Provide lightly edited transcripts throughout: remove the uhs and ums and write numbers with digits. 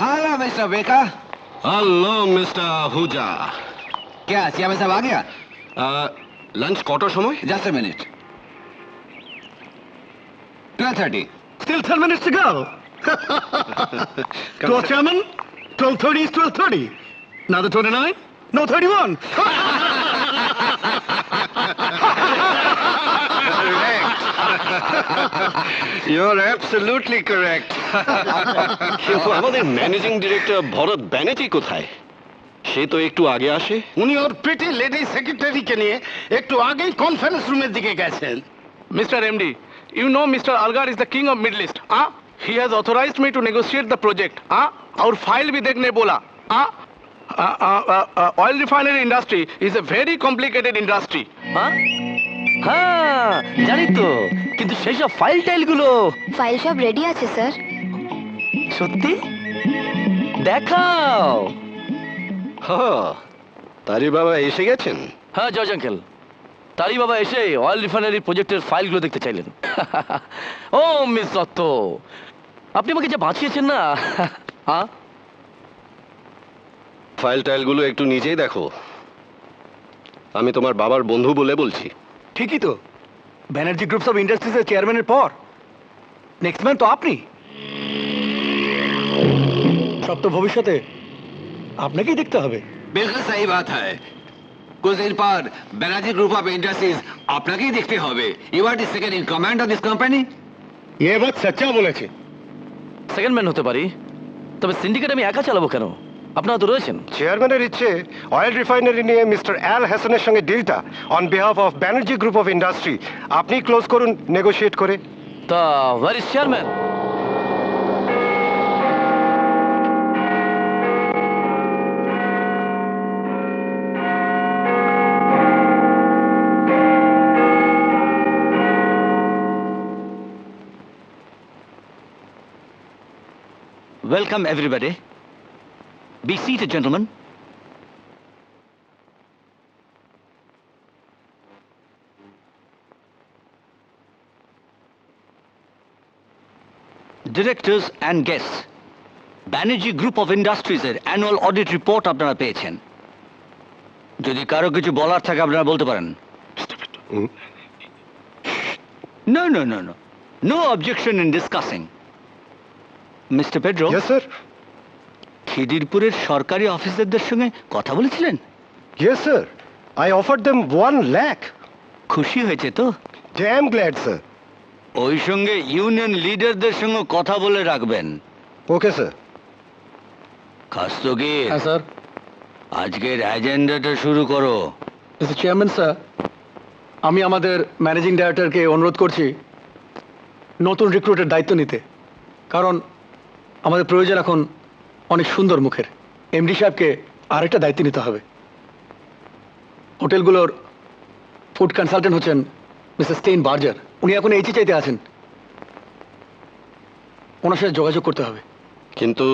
Hello mister बेका। Hello mister हुजा। क्या chairman साहब आ गया? लंच কটার সময়? Just a minute. 12:30। Still 10 minutes to go. To our chairman, 12:30 is 12:30. Now the 29? No, 31. You're absolutely correct. কিন্তু আমাদের ম্যানেজিং ডিরেক্টর ভরত ব্যানার্জি কোথায়? সে তো একটু আগে আসে। উনি ওর প্রিটি লেডি সেক্রেটারিকে নিয়ে একটু আগেই কনফারেন্স রুমের দিকে গেছেন। Mr. MD, you know Mr. Algar is the king of Middle East. He has authorized me to negotiate the project. Our file भी देखने बोला. Oil refinery industry is a very complicated industry. হ্যাঁ জানি তো, কিন্তু সেই সব ফাইল টাইলগুলো ফাইল সব রেডি আছে স্যার। সত্যি দেখাও। তারি বাবা এসে গেছেন? হ্যাঁ জর্জ আঙ্কেল, তারই বাবা এসে অয়েল রিফাইনারি প্রজেক্টের ফাইলগুলো দেখতে চাইলেন। ও মিস দত্ত, আপনি আমাকে যে বাঁচিয়েছেন না। ফাইল টাইলগুলো একটু নিজেই দেখো। আমি তোমার বাবার বন্ধু বলে বলছি। ঠিকই তো, ব্যানার্জি গ্রুপস অফ ইন্ডাস্ট্রিজের চেয়ারম্যানের পর নেক্সট ম্যান তো আপনি। সব তো ভবিষ্যতে আপনাকেই দেখতে হবে। बिल्कुल सही बात है। कुछ दिन पर बनर्जी ग्रुप ऑफ इंडस्ट्रीज আপনাকেই দেখতে হবে। You are the second in command of this company. ये बात सच्चा বলেছে। সেকেন্ড ম্যান হতে পারি, তবে সিন্ডিকেট আমি একা চালাবো কেন? আপনারা তো রয়েছেন। চেয়ারম্যানের ইচ্ছে অয়েল রিফাইনারি নিয়ে মিস্টার অ্যাল হাসানের সঙ্গে ডিলটা on behalf of Banerjee group of industry আপনি ক্লোজ করুন নেগোশিয়েট করে। তা where is chairman? Welcome everybody. Be seated, gentlemen. Directors and guests, Banerjee Group of Industries এর annual audit report আপনারা পেয়েছেন। যদি কারো কিছু বলার থাকে আপনারা বলতে পারেন। No. No objection in discussing. Mr. Pedro? Yes, sir. খিদিরপুরের সরকারি অফিসারদের সঙ্গে কথা বলেছিলেন? Yes, sir. I offered them 1 lakh. খুশি হয়েছে তো? Damn glad, sir. ওই সঙ্গে ইউনিয়ন লিডারদের সঙ্গে কথা বলে রাখবেন। Okay, sir. খাস্তগীর, হ্যাঁ স্যার। আজকের এজেন্ডাটা শুরু করো। মিস্টার চেয়ারম্যান স্যার, আমি আমাদের ম্যানেজিং ডাইরেক্টরকে অনুরোধ করছি নতুন রিক্রুটের দায়িত্ব নিতে। কারণ আমাদের প্রয়োজন এখন অনেক সুন্দর মুখের। এমডি সাহেবকে আরেকটা দায়িত্ব নিতে হবে। হোটেলগুলোর ফুড কনসালটেন্ট হচ্ছেন মিস্টার স্টেইন বার্জার। উনি এখন এইচি চাইতে আছেন, ওনার সাথে যোগাযোগ করতে হবে। কিন্তু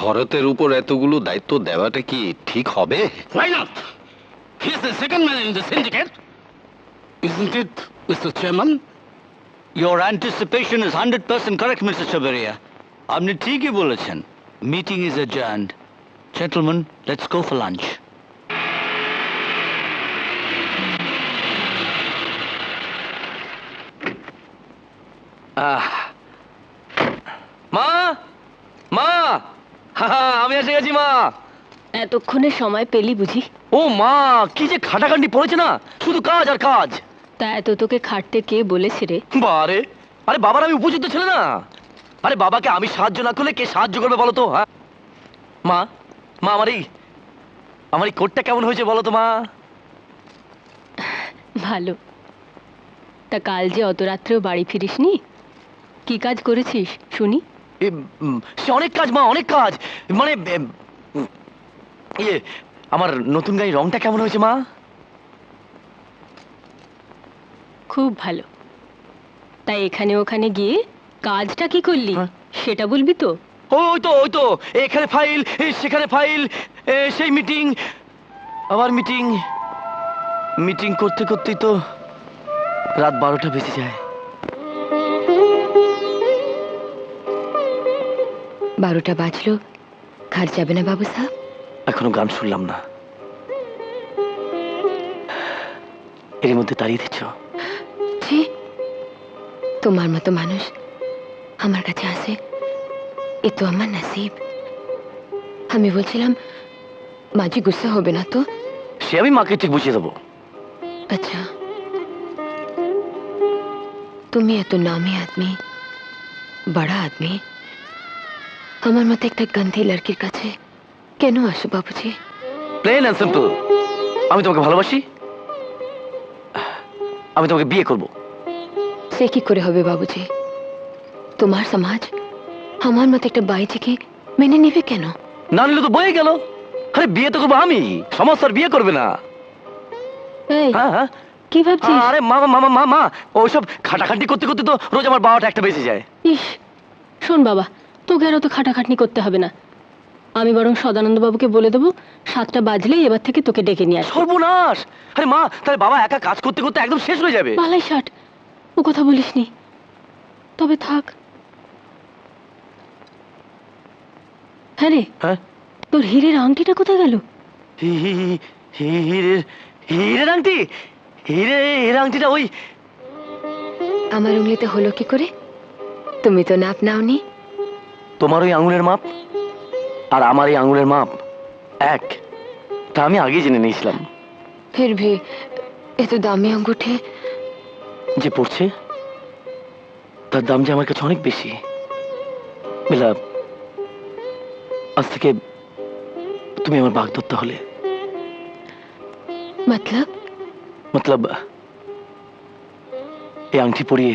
ভরতের উপর এতগুলো দায়িত্ব দেওয়াটা কি ঠিক হবে? Why not? He is the second man in the syndicate. Isn't it, Mr. Chairman? Your anticipation is 100% correct, Mr. Chabaria. আপনি ঠিকই বলেছেন। Meeting is adjourned. Gentlemen, let's go for lunch. মা, আমি এসে গেছি মা। এতক্ষণে সময় পেলি বুঝি? ও মা, কি যে খাটাখান্ডি পড়েছে না, শুধু কাজ আর কাজ। তা এত তোকে খাটতে কে বলেছে রে? বারে, আরে বাবার আমি উপযুক্ত ছেলে না? আরে বাবাকে আমি সাহায্য না করলে কে সাহায্য করবে বলো তো? হ্যাঁ মা, আমার এই কোটটা কেমন হয়েছে বলো তো মা? ভালো। তা কাল যে অত রাত্রেও বাড়ি ফিরিসনি, কি কাজ করেছিস শুনি? সে অনেক কাজ মা, অনেক কাজ। মানে আমার নতুন গাড়ির রংটা কেমন হয়েছে মা? খুব ভালো। তাই এখানে ওখানে গিয়ে কাজটা কি করলি সেটা বলবি তো? ওই তো এখানে ফাইল, সেখানে ফাইল, সেই মিটিং, আবার মিটিং করতে করতেই তো রাত 12টা বেজে যায়। 12টা বাজলো, ঘর যাবে না বাবু সাহেব? এখনো গান শুনলাম না, এর মধ্যে তাড়িয়ে দিচ্ছ? জি, তোমার মতো মানুষ আমার কাছে আসে, এ তো আমার নসিব। আমি বলছিলাম মাঝি গুসা হবে না তো? সে আমি মাকে ঠিক বুঝিয়ে দেবো। আচ্ছা, তুমি এত নামি আদমি, বড় আদমি, আমার মতো একটা গন্ধি লড়কির কাছে কেন আসো বাবুজি? প্লেন অ্যান্ড সিম্পল, আমি তোমাকে ভালোবাসি, আমি তোমাকে বিয়ে করব। সে কি করে হবে বাবুজি? তোমার সমাজ আমার মতো একটা বাইজিকে মেনে নেবে কেন? না নিলে তো বয়ে গেল। আরে বিয়ে তো করবো আমি, সমাজ তো আর বিয়ে করবে না। এই হ্যাঁ হ্যাঁ, কি ভাবছিস? আরে মা মা মা মা মা, ওইসব খাটাখাটি করতে করতে তো রোজ আমার 12টা একটা বেজে যায়। ইস, শোন বাবা, তোকে আর অত খাটাখাটনি করতে হবে না। আমি বরং সদানন্দ বাবুকে বলে দেবো 7টা বাজলেই এবার থেকে তোকে ডেকে নিয়ে আসবো। সর্বনাশ! আরে মা, তাহলে বাবা একা কাজ করতে করতে একদম শেষ হয়ে যাবে। বালাই ষাট, ও কথা বলিসনি। তবে থাক। হ্যাঁ রে, হ্যাঁ, তোর হীরের আংটিটা কোথায় গেল? হিরের আংটি, হিরের আংটিটা ওই আমার উংলিতে হলো কি করে? তুমি তো নাপ নাওনি। তোমার ওই আঙুলের মাপ আর আমার এই আঙুলের মাপ এক, তা আমি আগেই জেনে নিয়েছিলাম। ফির ভি এত দামি আঙ্গুঠে যে পড়ছে তার দাম যে আমার কাছে অনেক বেশি। বেলা, আজ থেকে তুমি আমার বাগদত্তা হলে। মতলব? মতলব এই আংটি পরিয়ে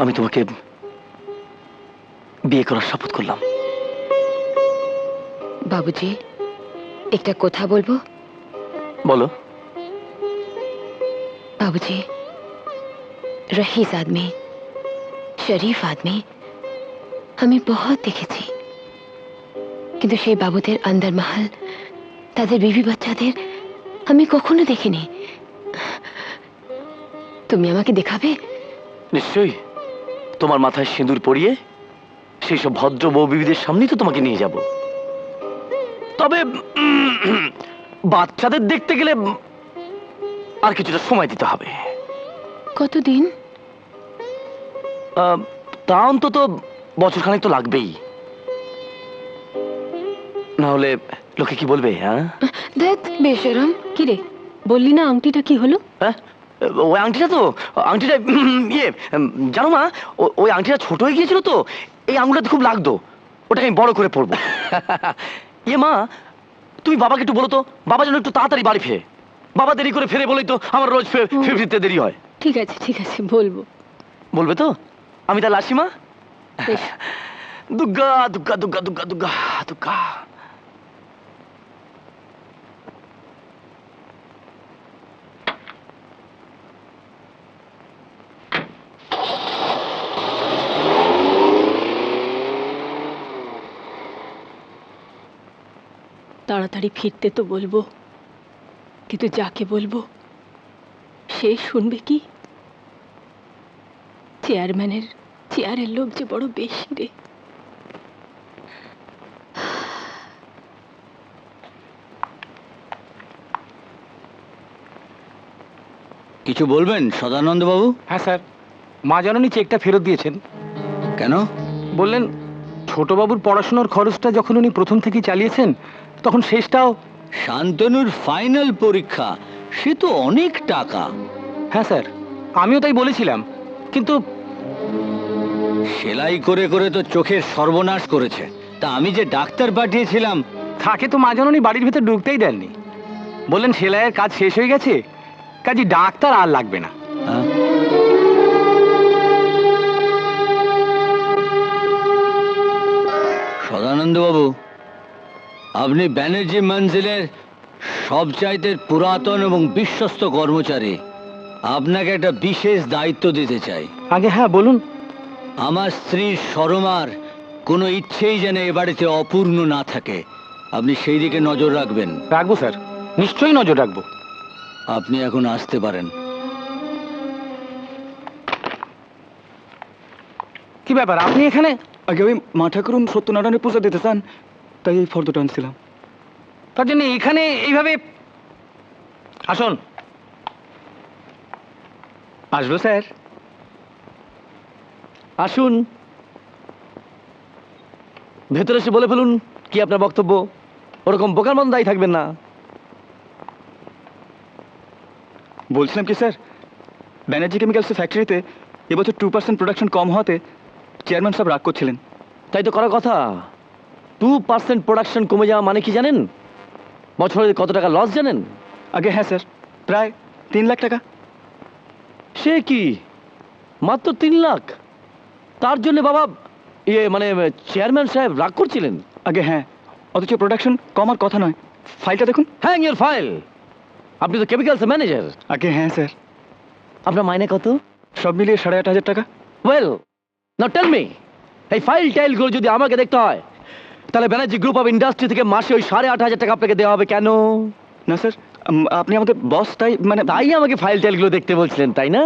আমি তোমাকে বিয়ে করার শপথ করলাম। বাবুজি, একটা কথা বলবো? বলো। बाबूजी, रईस आदमी, শরীফ আদমি আমি বহুত দেখেছি, কিন্তু সেই বাবুদের আন্দার মহল, তাদের বিবি বাচ্চাদের আমি কখনো দেখিনি। তুমি আমাকে দেখাবে? নিশ্চয়ই, তোমার মাথায় সিঁদুর পরিয়ে সেই সব ভদ্র বউ বিবিদের সামনেই তো তোমাকে নিয়ে যাব। তবে বাচ্চাদের দেখতে গেলে আর কিছুটা সময় দিতে হবে। কতদিন? তা অন্তত বছরখানেক তো লাগবেই, না হলে লোকে কি বলবে? হ্যাঁ, দেখ বেশরম। কি রে, বললি না আংটিটা কি হলো? হ্যাঁ, ওই আংটিটা তো, আংটিটা ইয়ে, জানো মা, ওই আংটিটা ছোট হয়ে গিয়েছিল তো, এই আঙুলটাতে খুব লাগতো, ওটাকে আমি বড় করে পরবো। ইয়ে মা, তুমি বাবাকে একটু বলো তো, বাবা যেন একটু তাড়াতাড়ি বাড়ি ফেরে। বাবা দেরি করে ফেরে বলেই তো আমার রোজ ফিরতে দেরি হয়। ঠিক আছে ঠিক আছে, বলবো। বলবে তো? আমি তাহলে আসি মা। বেশ। দুর্গা দুর্গা দুর্গা দুর্গা দুর্গা দুর্গা। তাড়াতাড়ি ফিরতে তো বলবো, কিন্তু যাকে বলবো সে শুনবে কি? চেয়ারের লোক যে বড় বেশি রে। কিছু বলবেন সদানন্দ বাবু? হ্যাঁ স্যার, মা জাননী চেকটা ফেরত দিয়েছেন। কেন? বললেন ছোটবাবুর পড়াশোনার খরচটা যখন উনি প্রথম থেকেই চালিয়েছেন, তখন শেষটাও। শান্তনুর ফাইনাল পরীক্ষা, সে তো অনেক টাকা। হ্যাঁ স্যার, আমিও তাই বলেছিলাম, কিন্তু সেলাই করে করে তো চোখের সর্বনাশ করেছে। তা আমি যে ডাক্তার পাঠিয়েছিলাম, থাকে তো মা জাননী বাড়ির ভিতর ঢুকতেই দেননি। বললেন সেলাইয়ের কাজ শেষ হয়ে গেছে, কাজে ডাক্তার আর লাগবে না। হ্যাঁ? সদানন্দ বাবু, আপনি ব্যানার্জি মঞ্জিলের সবচাইতে পুরাতন এবং বিশ্বস্ত কর্মচারী। আপনাকে একটা বিশেষ দায়িত্ব দিতে চাই। আগে হ্যাঁ বলুন। আমার স্ত্রীর শরমার কোনো ইচ্ছেই যেন এ বাড়িতে অপূর্ণ না থাকে, আপনি সেই দিকে নজর রাখবেন। রাখবো স্যার, নিশ্চয়ই নজর রাখবো। আপনি এখন আসতে পারেন। কি ব্যাপার, আপনি এখানে? আগে ওই মা ঠাকুরুন সত্যনারায়ণের পূজা দিতে চান, তাই এই ফর্দটা আনছিলাম। তার জন্য এখানে এইভাবে আসুন। আসবো স্যার। আসুন, ভেতরে এসে বলে ফেলুন কি আপনার বক্তব্য। ওরকম বোকার মন দায়ী থাকবেন না। বলছিলাম কি স্যার, ব্যানার্জি কেমিক্যালসের ফ্যাক্টরিতে এবছর 2% প্রোডাকশন কম হওয়াতে চেয়ারম্যান সাহেব রাগ করছিলেন। তাই তো করার কথা। 2% প্রোডাকশন কমে যাওয়া মানে কি জানেন? বছরে কত টাকা লস জানেন? আগে হ্যাঁ স্যার, প্রায় 3 লাখ টাকা। সে কি, মাত্র 3 লাখ? তার জন্য বাবা মানে চেয়ারম্যান সাহেব রাগ করছিলেন? আগে হ্যাঁ, অথচ প্রোডাকশন কমার কথা নয়। ফাইলটা দেখুন। Hang your file. আপনি তো কেমিক্যালস ম্যানেজার। আগে হ্যাঁ স্যার। আপনার মাইনে কত? সব মিলিয়ে 8,500 টাকা। ওয়েল, নাও টেল মি, এই ফাইল টাইলগুলো যদি আমাকে দেখতে হয়, তাহলে ব্যানার্জি গ্রুপ অফ ইন্ডাস্ট্রি থেকে মাসে ওই 8,500 টাকা আপনাকে দেওয়া হবে কেন? না স্যার, আপনি আমাদের বস, তাই মানে তাই আমাকে ফাইল টাইলগুলো দেখতে বলছিলেন, তাই না?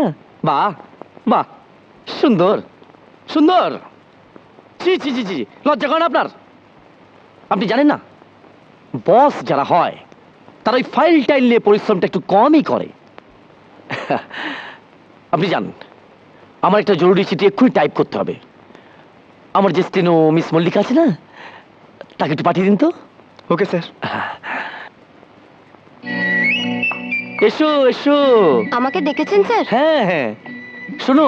বাহ বাহ, সুন্দর সুন্দর। জি জি জি জি, লজ্জা করেন আপনার? আপনি জানেন না, বস যারা হয় তারা ওই ফাইল টাইল নিয়ে পরিশ্রমটা একটু কমই করে। আপনি জানেন, আমার একটা জরুরি চিঠি এক্ষুনি টাইপ করতে হবে। আমার যে স্টেনো মিস মল্লিকা আছে না, তাকে একটু পাঠিয়ে দিন তো। Okay sir. এসো এসো। আমাকে ডেকেছেন স্যার? হ্যাঁ হ্যাঁ, শোনো,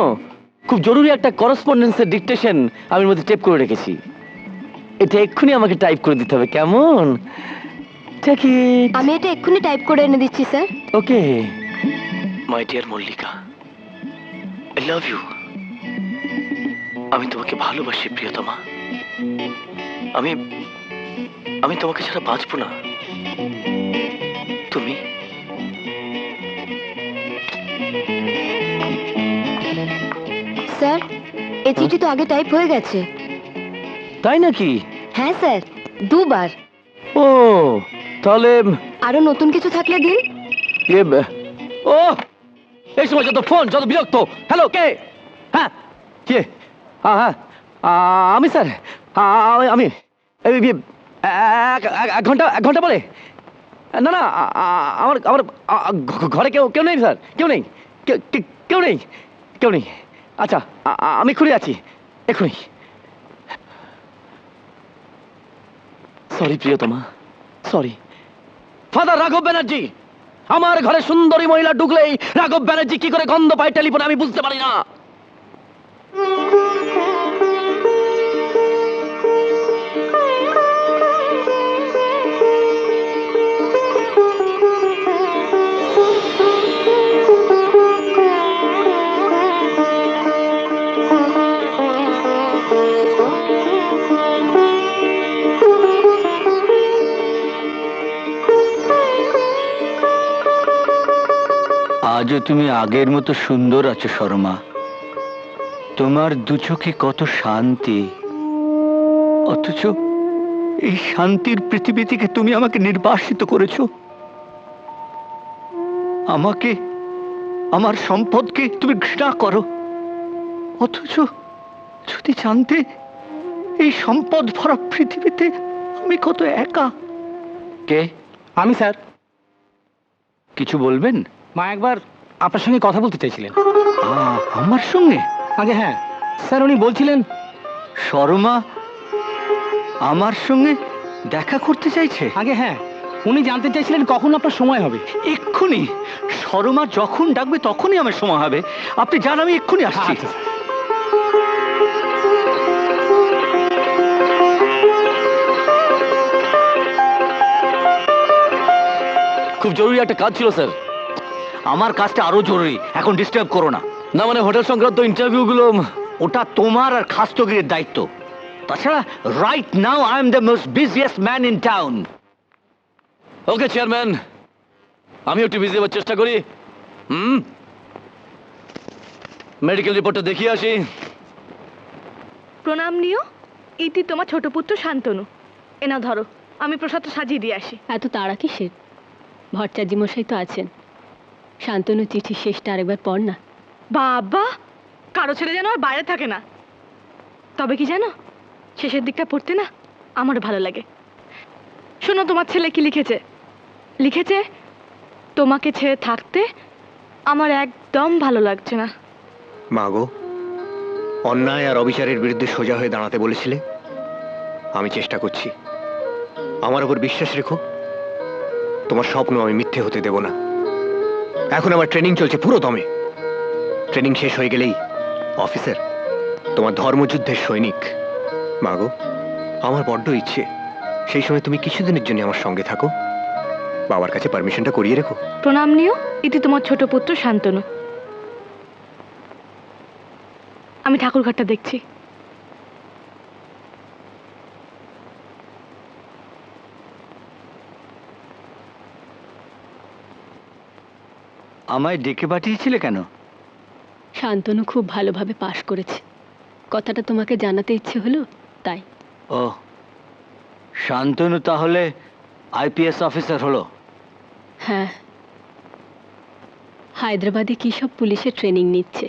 খুব জরুরি একটা করসপন্ডেন্সের ডিকটেশন আমি মধ্যে টেপ করে রেখেছি। এটা এক্ষুনি আমাকে টাইপ করে দিতে হবে, কেমন? ঠিক আমি এটা এক্ষুনি টাইপ করে এনে দিচ্ছি sir. Okay. My dear Mallika, I love you. আমি তোমাকে ভালোবাসি প্রিয়তমা। আমি আমি তোমাকে ছাড়া বাঁচবো না। তুমি স্যার, এই চিঠি তো আগে টাইপ হয়ে গেছে। তাই নাকি? হ্যাঁ স্যার, 2 বার। ও, তাহলে আরো নতুন কিছু থাকলে দিন। ও, এই সময় যত ফোন, যত বিরক্ত। হ্যালো, কে? হ্যাঁ কে? হ্যাঁ, আমি স্যার, আমি এক ঘন্টা পরে। না না, আমার আমার ঘরে কেউ নেই স্যার, কেউ নেই, কেউ নেই, কেউ নেই। আচ্ছা, আমি এক্ষুনি আছি, এক্ষুনি। সরি প্রিয়তমা, সরি। ফাদার রাঘব ব্যানার্জি, আমার ঘরে সুন্দরী মহিলা ঢুকলেই রাঘব ব্যানার্জি কি করে গন্ধ পায় টেলিফোনে আমি বুঝতে পারি না। আজও তুমি আগের মতো সুন্দর আছো শর্মা। তোমার দু চোখে কত শান্তি, অথচ এই শান্তির পৃথিবী থেকে তুমি আমাকে নির্বাসিত করেছো। আমাকে, আমার সম্পদকে তুমি ঘৃণা করো, অথচ যদি জানতে এই সম্পদ ভরা পৃথিবীতে আমি কত একা। কে? আমি স্যার। কিছু বলবেন? মা একবার আপনার সঙ্গে কথা বলতে চাইছিলেন। আমার সঙ্গে? আগে হ্যাঁ স্যার, উনি বলছিলেন শর্মা আমার সঙ্গে দেখা করতে চাইছে। আগে হ্যাঁ, উনি জানতে চাইছিলেন কখন আপনার সময় হবে। এক্ষুনি, শর্মা যখন ডাকবে তখনই আমার সময় হবে। আপনি জান, আমি এক্ষুনি আসছি। আচ্ছা, খুব জরুরি একটা কাজ ছিল স্যার। আমার কাজটা আরো জরুরি, এখন ডিস্টার্ব করো না। না মানে হোটেল সংক্রান্ত ইন্টারভিউগুলো। ওটা তোমার আর খাস্তগিরির দায়িত্ব। তাছাড়া right now I am the most busiest man in town. Okay chairman, আমিও একটু বিজি হওয়ার চেষ্টা করি। মেডিকেল রিপোর্টটা দেখিয়ে আসি। প্রণাম নিও। ইতি তোমার ছোট পুত্র শান্তনু। এনা ধরো, আমি প্রসাদটা সাজিয়ে দিয়ে আসি। এত তাড়া কিসের? ভট্টাচার্য মশাই তো আছেন। শান্তনু চিঠি শেষটা আরেকবার পড় না। বাবা, কারো ছেলে যেন আর বাইরে থাকে না। তবে কি জানো, শেষের দিকটা পড়তে না আমার ভালো লাগে। শোনো তোমার ছেলে কি লিখেছে। লিখেছে, তোমাকে ছেড়ে থাকতে আমার একদম ভালো লাগছে না। মা গো, অন্যায় আর অবিচারের বিরুদ্ধে সোজা হয়ে দাঁড়াতে বলেছিলে, আমি চেষ্টা করছি। আমার উপর বিশ্বাস রেখো, তোমার স্বপ্ন আমি মিথ্যে হতে দেব না। এখন আমার ট্রেনিং চলছে পুরো দমে। ট্রেনিং শেষ হয়ে গেলেই অফিসার, তোমার ধর্মযুদ্ধের সৈনিক। মা গো, আমার বড্ড ইচ্ছে সেই সময় তুমি কিছুদিনের জন্য আমার সঙ্গে থাকো। বাবার কাছে পারমিশনটা করিয়ে রেখো। প্রণাম নিও, ইতি তোমার ছোট পুত্র শান্তনু। আমি ঠাকুরঘরটা দেখছি। আমায় ডেকে পাঠিয়েছিলে কেন? শান্তনু খুব ভালোভাবে পাশ করেছে, কথাটা তোমাকে জানাতে ইচ্ছে হলো তাই। ও, শান্তনু তাহলে আইপিএস অফিসার হলো? হ্যাঁ, হায়দ্রাবাদে কি সব পুলিশের ট্রেনিং নিচ্ছে।